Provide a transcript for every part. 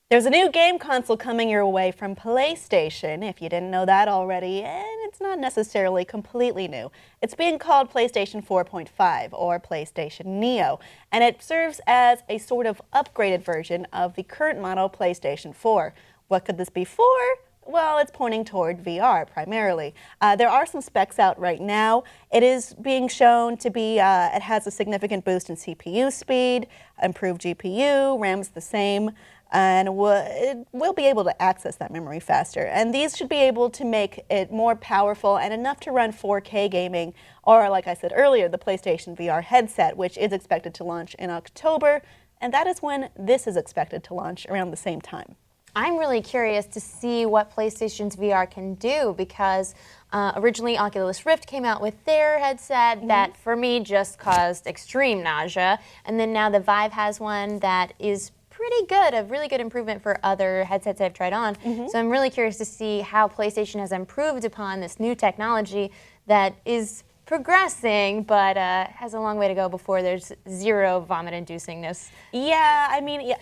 There's a new game console coming your way from PlayStation, if you didn't know that already, and it's not necessarily completely new. It's being called PlayStation 4.5 or PlayStation Neo, and it serves as a sort of upgraded version of the current model PlayStation 4. What could this be for? Well, it's pointing toward VR primarily. There are some specs out right now. It is being shown to be, it has a significant boost in CPU speed, improved GPU, RAM's the same, and it will be able to access that memory faster. And these should be able to make it more powerful and enough to run 4K gaming, or like I said earlier, the PlayStation VR headset, which is expected to launch in October, and that is when this is expected to launch around the same time. I'm really curious to see what PlayStation's VR can do because originally Oculus Rift came out with their headset that for me just caused extreme nausea, and then now the Vive has one that is pretty good, a really good improvement for other headsets I've tried on. So I'm really curious to see how PlayStation has improved upon this new technology that is progressing, but has a long way to go before there's zero vomit-inducingness. Yeah, I mean,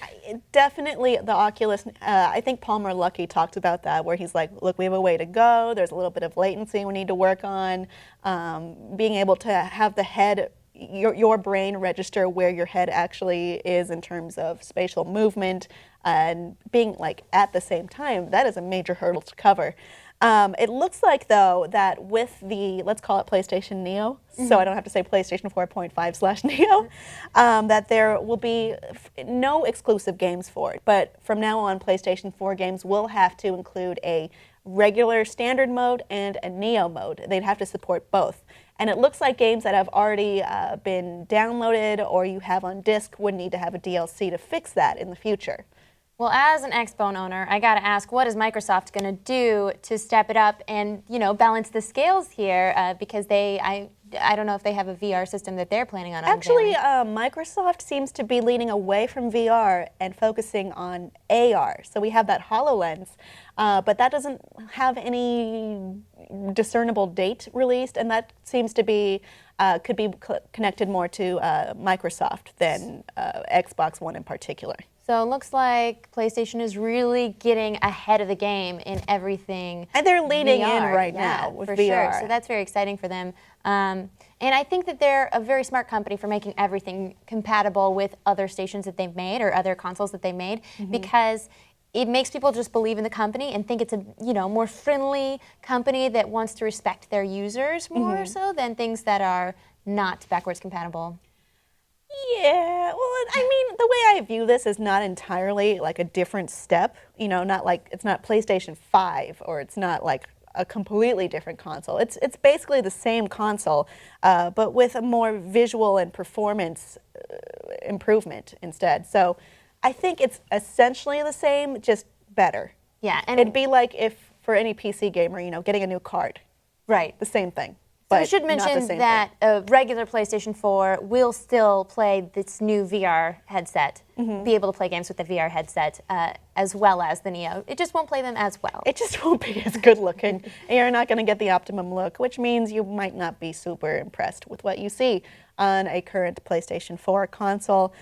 definitely the Oculus, I think Palmer Luckey talked about that, where he's like, look, we have a way to go. There's a little bit of latency we need to work on. Being able to have the head, your brain register where your head actually is in terms of spatial movement and being like at the same time, that is a major hurdle to cover. It looks like, though, that with the, let's call it PlayStation Neo, so I don't have to say PlayStation 4.5/Neo, that there will be no exclusive games for it. But from now on, PlayStation 4 games will have to include a regular standard mode and a Neo mode. They'd have to support both. And it looks like games that have already been downloaded or you have on disc would need to have a DLC to fix that in the future. Well, as an Xbone owner, I got to ask, what is Microsoft going to do to step it up and, you know, balance the scales here? Because I don't know if they have a VR system that they're planning on Actually, unveiling. Microsoft seems to be leaning away from VR and focusing on AR. So we have that HoloLens, but that doesn't have any discernible date released, and that seems to be could be connected more to Microsoft than Xbox One in particular. So it looks like PlayStation is really getting ahead of the game in everything. And they're leaning VR. in right now with for VR. Sure. So that's very exciting for them. And I think that they're a very smart company for making everything compatible with other stations that they've made or other consoles that they made because it makes people just believe in the company and think it's a more friendly company that wants to respect their users more so than things that are not backwards compatible. Yeah, well, I mean, the way I view this is not entirely like a different step, not like it's not PlayStation 5 or it's not like a completely different console. It's basically the same console, but with a more visual and performance improvement instead. So I think it's essentially the same, just better. Yeah, and it'd be like if for any PC gamer, getting a new card. Right. The same thing. So we should mention that a regular PlayStation 4 will still play this new VR headset, be able to play games with the VR headset as well as the Neo. It just won't play them as well. It just won't be as good looking. And you're not going to get the optimum look, which means you might not be super impressed with what you see on a current PlayStation 4 console.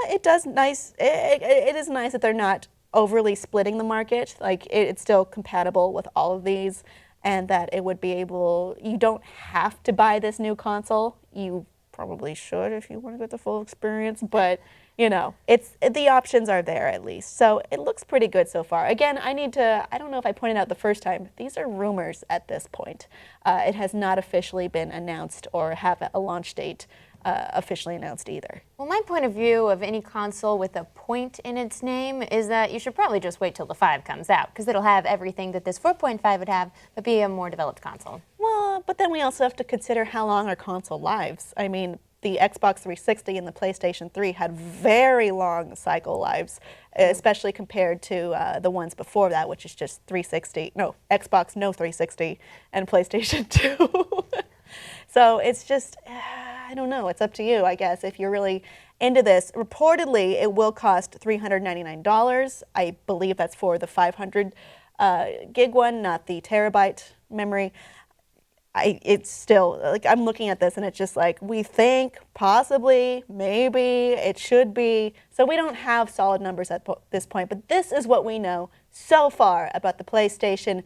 It is nice that they're not overly splitting the market. Like it's still compatible with all of these. And that it would be able, you don't have to buy this new console. You probably should if you want to get the full experience, but the options are there at least. So it looks pretty good so far. Again, I don't know if I pointed out the first time, these are rumors at this point. It has not officially been announced or have a launch date officially announced either. Well, my point of view of any console with a point in its name is that you should probably just wait till the 5 comes out because it'll have everything that this 4.5 would have, but be a more developed console. Well, but then we also have to consider how long are console lives. I mean, the Xbox 360 and the PlayStation 3 had very long cycle lives, especially compared to the ones before that, which is just Xbox no 360 and PlayStation 2. So it's just, I don't know, it's up to you, I guess, if you're really into this. Reportedly, it will cost $399. I believe that's for the 500 gig one, not the terabyte memory. it's still, like, I'm looking at this and it's just like, we think, possibly, maybe, it should be. So we don't have solid numbers at this point, but this is what we know so far about the PlayStation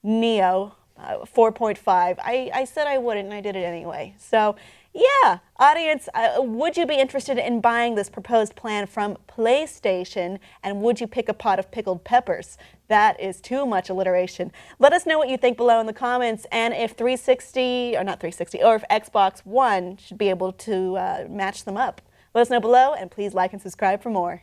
Neo 4.5. I said I wouldn't, and I did it anyway. So yeah, audience, would you be interested in buying this proposed plan from PlayStation, and would you pick a pot of pickled peppers? That is too much alliteration. Let us know what you think below in the comments, and if 360, or not 360, or if Xbox One should be able to match them up. Let us know below, and please like and subscribe for more.